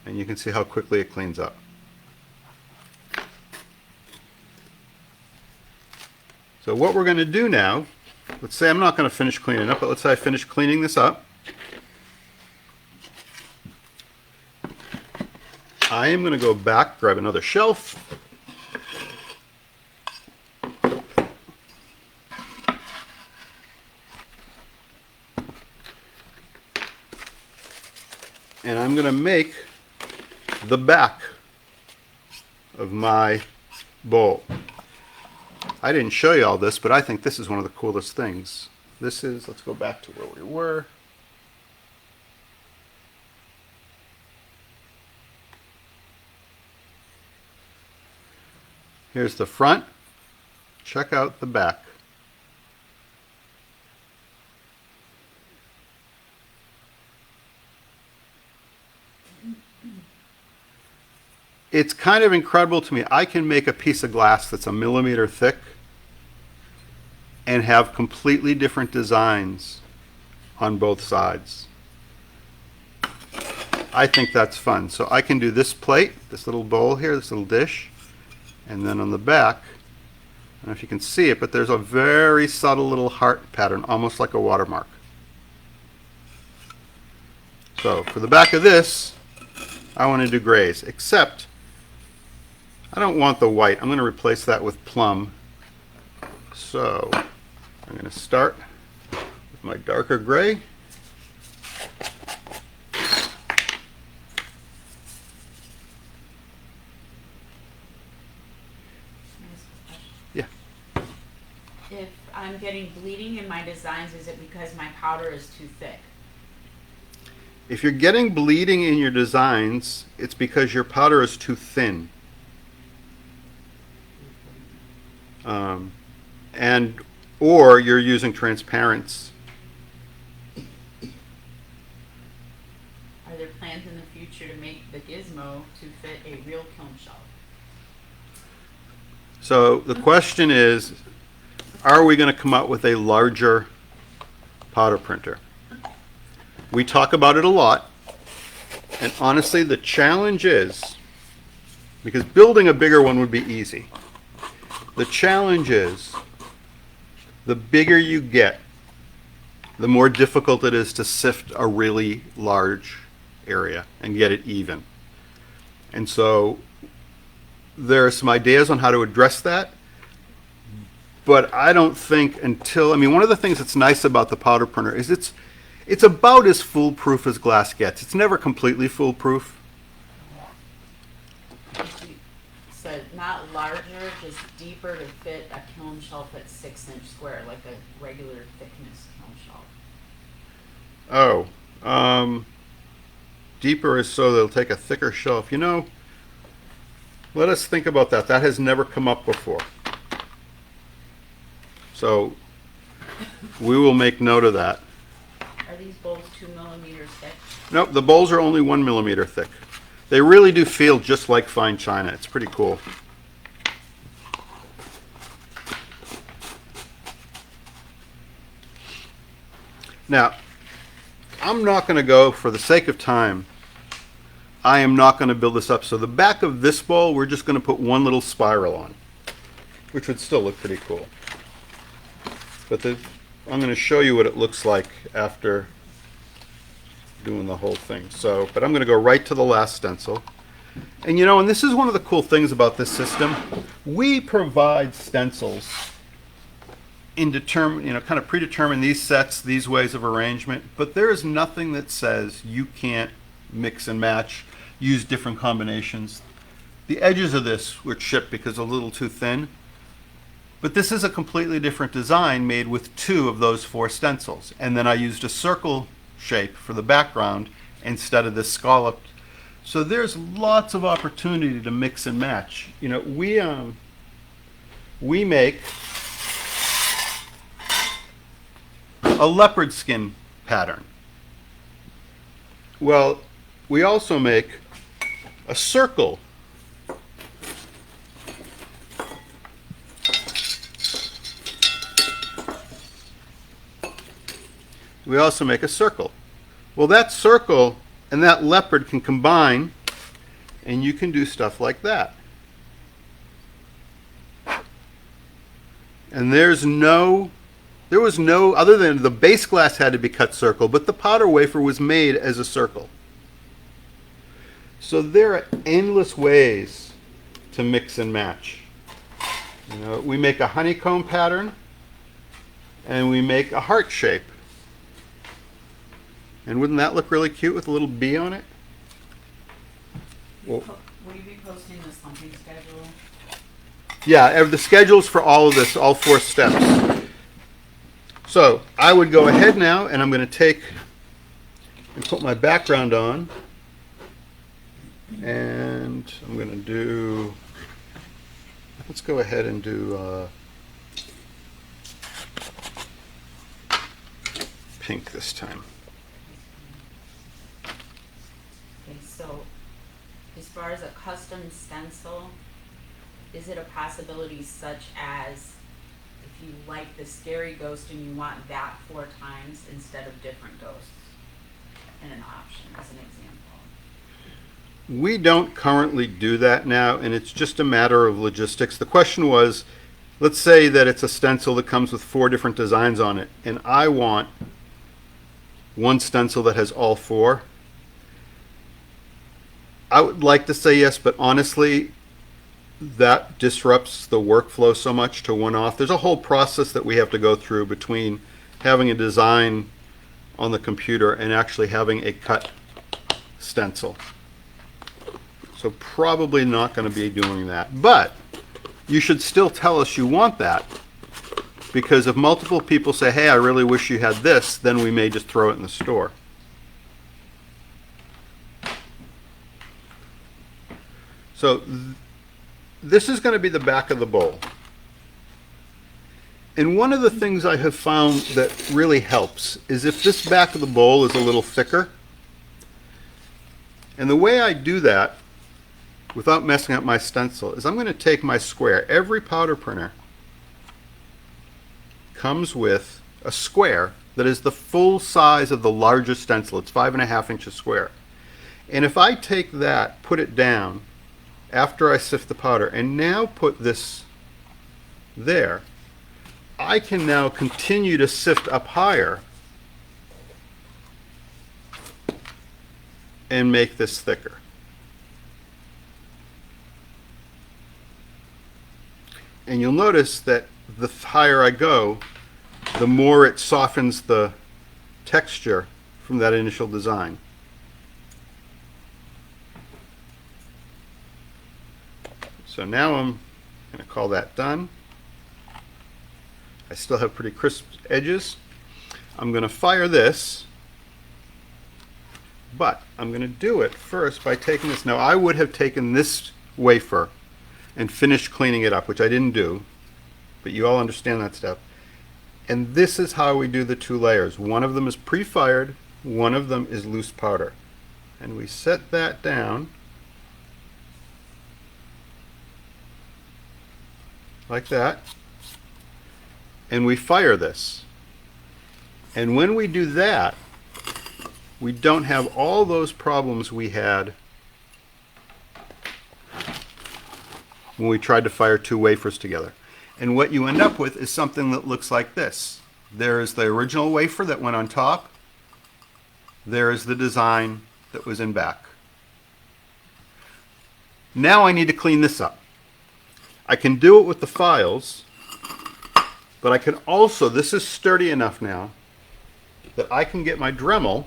And you can see how quickly it cleans up. So what we're going to do now, let's say I'm not going to finish cleaning up, but let's say I finish cleaning this up. I am going to go back, grab another shelf. And I'm going to make the back of my bowl. I didn't show you all this, but I think this is one of the coolest things. This is, let's go back to where we were. Here's the front. Check out the back. It's kind of incredible to me. I can make a piece of glass that's a millimeter thick and have completely different designs on both sides. I think that's fun. So I can do this plate, this little bowl here, this little dish, and then on the back, I don't know if you can see it, but there's a very subtle little heart pattern, almost like a watermark. So for the back of this, I want to do grays, except I don't want the white. I'm going to replace that with plum. So I'm going to start with my darker gray. Yeah. If I'm getting bleeding in my designs, is it because my powder is too thick? If you're getting bleeding in your designs, it's because your powder is too thin. Or you're using transparents. Are there plans in the future to make the gizmo to fit a real kiln shelf? So the question is, are we going to come out with a larger powder printer? We talk about it a lot, and honestly the challenge is, because building a bigger one would be easy, the challenge is the bigger you get, the more difficult it is to sift a really large area and get it even. And so there are some ideas on how to address that, but I don't think until, I mean, one of the things that's nice about the powder printer is it's about as foolproof as glass gets. It's never completely foolproof. So not larger, just deeper to fit a kiln shelf at 6-inch square, like a regular thickness kiln shelf. Oh, deeper is so they'll take a thicker shelf. You know, let us think about that. That has never come up before. So we will make note of that. Are these bowls 2 millimeters thick? Nope, the bowls are only 1 millimeter thick. They really do feel just like fine china. It's pretty cool. Now, I'm not going to go, for the sake of time, I am not going to build this up. So the back of this bowl, we're just going to put one little spiral on, which would still look pretty cool. But I'm going to show you what it looks like after doing the whole thing. So, but I'm going to go right to the last stencil. And you know, and this is one of the cool things about this system. We provide stencils in kind of predetermine these sets, these ways of arrangement, but there is nothing that says you can't mix and match, use different combinations. The edges of this were chipped because they're a little too thin, but this is a completely different design made with 2 of those 4 stencils. And then I used a circle shape for the background instead of this scalloped. So there's lots of opportunity to mix and match. You know, we make a leopard skin pattern. Well, we also make a circle. We also make a circle. Well, that circle and that leopard can combine, and you can do stuff like that. And there was no, other than the base glass had to be cut circle, but the powder wafer was made as a circle. So there are endless ways to mix and match. You know, we make a honeycomb pattern, and we make a heart shape. And wouldn't that look really cute with a little bee on it? Well, Will you be posting the slumping schedule? yeah, the schedules for all of this, all 4 steps. So I would go ahead now, and I'm going to take and put my background on. And I'm going to do, let's go ahead and do pink this time. Okay, so as far as a custom stencil, is it a possibility such as if you like the scary ghost and you want that 4 times instead of different ghosts in an option, as an example? We don't currently do that now, and it's just a matter of logistics. The question was, let's say that it's a stencil that comes with 4 different designs on it, and I want one stencil that has all 4. I would like to say yes, but honestly, that disrupts the workflow so much to one off. There's a whole process that we have to go through between having a design on the computer and actually having a cut stencil. So probably not going to be doing that. But you should still tell us you want that, because if multiple people say, hey, I really wish you had this, then we may just throw it in the store. So this is going to be the back of the bowl. And one of the things I have found that really helps is if this back of the bowl is a little thicker. And the way I do that without messing up my stencil is I'm going to take my square. Every powder printer comes with a square that is the full size of the largest stencil. It's 5.5 inches square. And if I take that, put it down after I sift the powder, and now put this there, I can now continue to sift up higher and make this thicker. And you'll notice that the higher I go, the more it softens the texture from that initial design. So now I'm going to call that done. I still have pretty crisp edges. I'm going to fire this, but I'm going to do it first by taking this. Now I would have taken this wafer and finished cleaning it up, which I didn't do, but you all understand that step. And this is how we do the two layers. One of them is pre-fired, one of them is loose powder. And we set that down like that, and we fire this. And when we do that, we don't have all those problems we had when we tried to fire two wafers together. And what you end up with is something that looks like this. There is the original wafer that went on top. There is the design that was in back. Now I need to clean this up. I can do it with the files, but I can also, this is sturdy enough now, that I can get my Dremel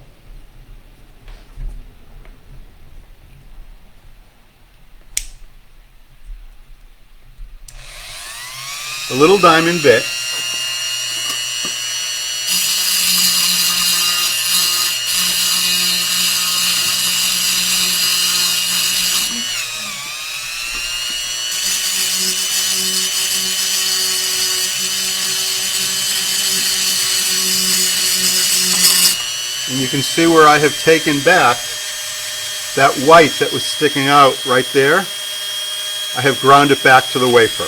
a little diamond bit, and you can see where I have taken back that white that was sticking out right there. I have ground it back to the wafer.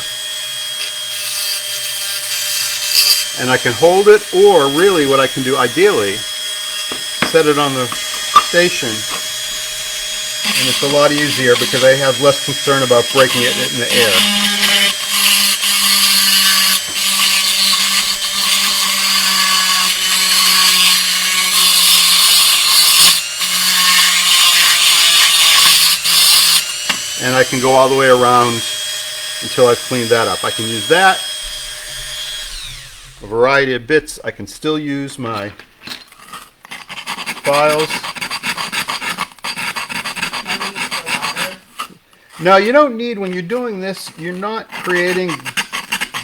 And I can hold it, or really what I can do ideally, set it on the station, and it's a lot easier because I have less concern about breaking it in the air. And I can go all the way around until I've cleaned that up. I can use that, a variety of bits. I can still use my files. Now you don't need, when you're doing this, you're not creating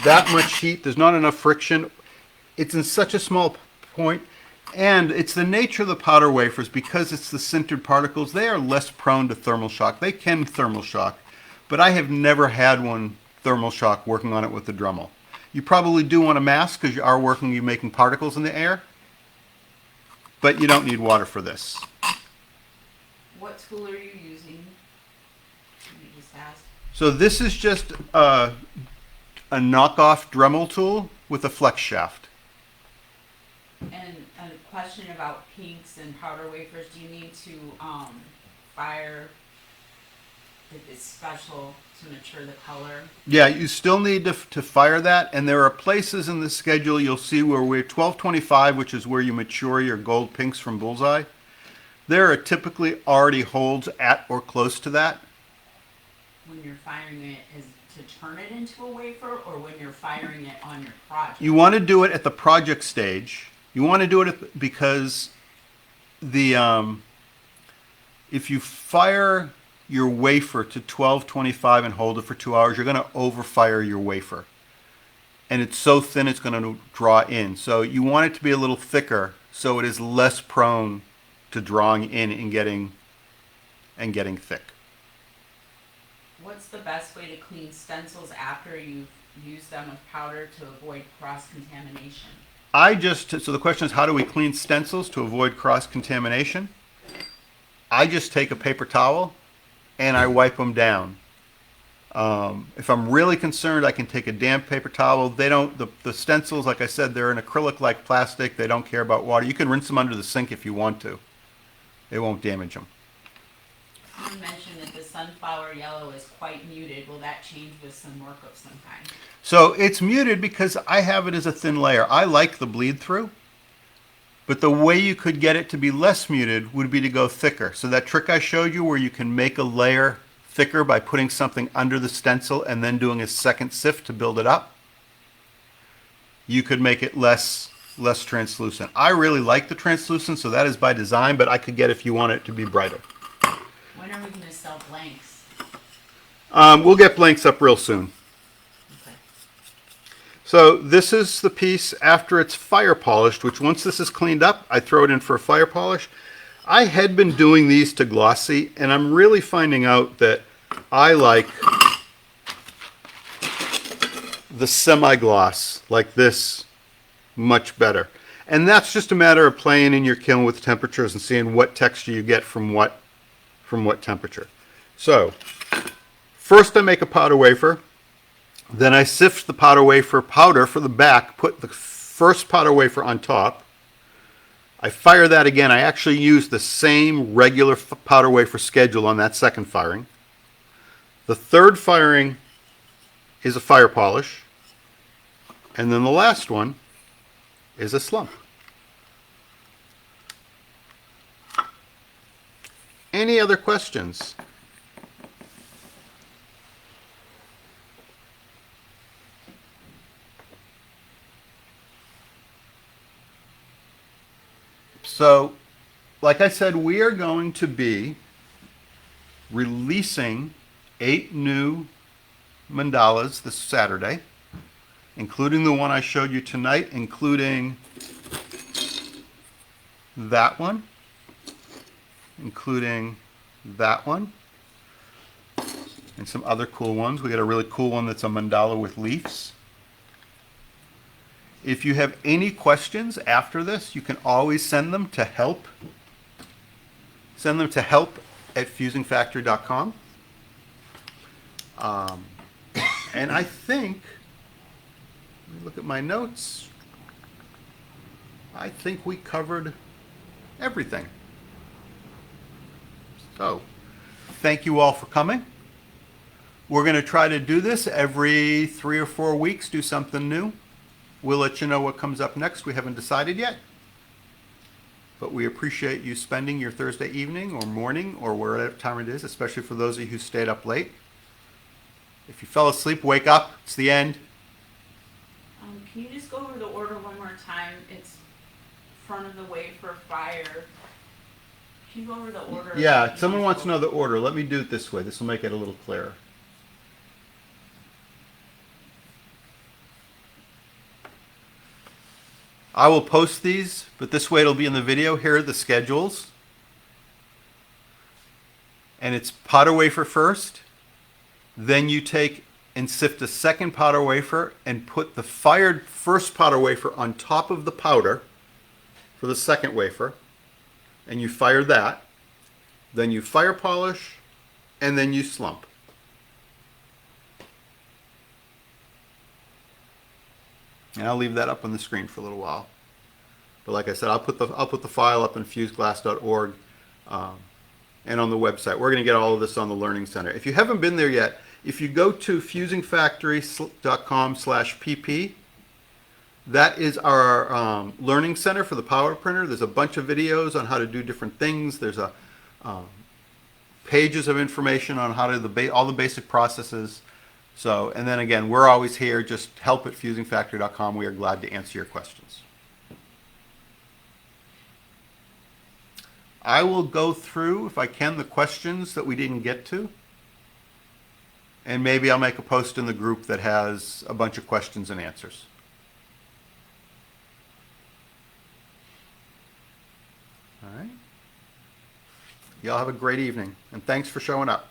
that much heat. There's not enough friction. It's in such a small point. And it's the nature of the powder wafers, because it's the sintered particles, they are less prone to thermal shock. They can thermal shock, but I have never had one thermal shock working on it with the Dremel. You probably do want a mask because you are working, you're making particles in the air, but you don't need water for this. What tool are you using? You just asked. So this is just a knockoff Dremel tool with a flex shaft. And a question about pinks and powder wafers. Do you need to fire if it's special to mature the color? Yeah, you still need to fire that, and there are places in the schedule you'll see where we're 1225, which is where you mature your gold pinks from Bullseye. There are typically already holds at or close to that. When you're firing it, is to turn it into a wafer, or when you're firing it on your project? You want to do it at the project stage. You want to do it because the if you fire your wafer to 1225 and hold it for 2 hours, you're going to overfire your wafer. And it's so thin it's going to draw in. So you want it to be a little thicker so it is less prone to drawing in and getting thick. What's the best way to clean stencils after you've used them with powder to avoid cross-contamination? So the question is, how do we clean stencils to avoid cross-contamination? I just take a paper towel and I wipe them down. If I'm really concerned, I can take a damp paper towel. The stencils, like I said, they're an acrylic-like plastic. They don't care about water. You can rinse them under the sink if you want to. It won't damage them. You mentioned that the sunflower yellow is quite muted. Will that change with some work of some kind? So it's muted because I have it as a thin layer. I like the bleed through, but the way you could get it to be less muted would be to go thicker. So that trick I showed you where you can make a layer thicker by putting something under the stencil and then doing a second sift to build it up, you could make it less translucent. I really like the translucent, so that is by design, but I could get if you want it to be brighter. When are we going to sell blanks? We'll get blanks up real soon. Okay. So this is the piece after it's fire polished, which once this is cleaned up, I throw it in for a fire polish. I had been doing these to glossy, and I'm really finding out that I like the semi-gloss like this much better. And that's just a matter of playing in your kiln with temperatures and seeing what texture you get from what temperature. So first I make a powder wafer, then I sift the powder wafer powder for the back, put the first powder wafer on top. I fire that again. I actually use the same regular powder wafer schedule on that second firing. The third firing is a fire polish. And then the last one is a slump. Any other questions? So, like I said, we are going to be releasing 8 new mandalas this Saturday, including the one I showed you tonight, including that one, including that one, and some other cool ones. We got a really cool one that's a mandala with leaves. If you have any questions after this, you can always send them to help. Send them to help@fusingfactory.com. And I think, let me look at my notes. I think we covered everything. So, thank you all for coming. We're going to try to do this every 3 or 4 weeks, do something new. We'll let you know what comes up next. We haven't decided yet. But we appreciate you spending your Thursday evening or morning or whatever time it is, especially for those of you who stayed up late. If you fell asleep, wake up. It's the end. Can you just go over the order one more time? It's front of the wafer, fire. Can you go over the order? Yeah, someone wants to know the order. Let me do it this way. This will make it a little clearer. I will post these, but this way it'll be in the video. Here are the schedules. And it's powder wafer first. Then you take and sift a second powder wafer and put the fired first powder wafer on top of the powder for the second wafer. And you fire that. Then you fire polish, and then you slump. And I'll leave that up on the screen for a little while. But like I said, I'll put the file up in fuseglass.org and on the website. We're going to get all of this on the Learning Center. If you haven't been there yet, if you go to fusingfactory.com/pp, that is our Learning Center for the power printer. There's a bunch of videos on how to do different things. There's pages of information on how to all the basic processes. So, and then again, we're always here. Just help@fusingfactory.com. We are glad to answer your questions. I will go through, if I can, the questions that we didn't get to. And maybe I'll make a post in the group that has a bunch of questions and answers. All right. Y'all have a great evening, and thanks for showing up.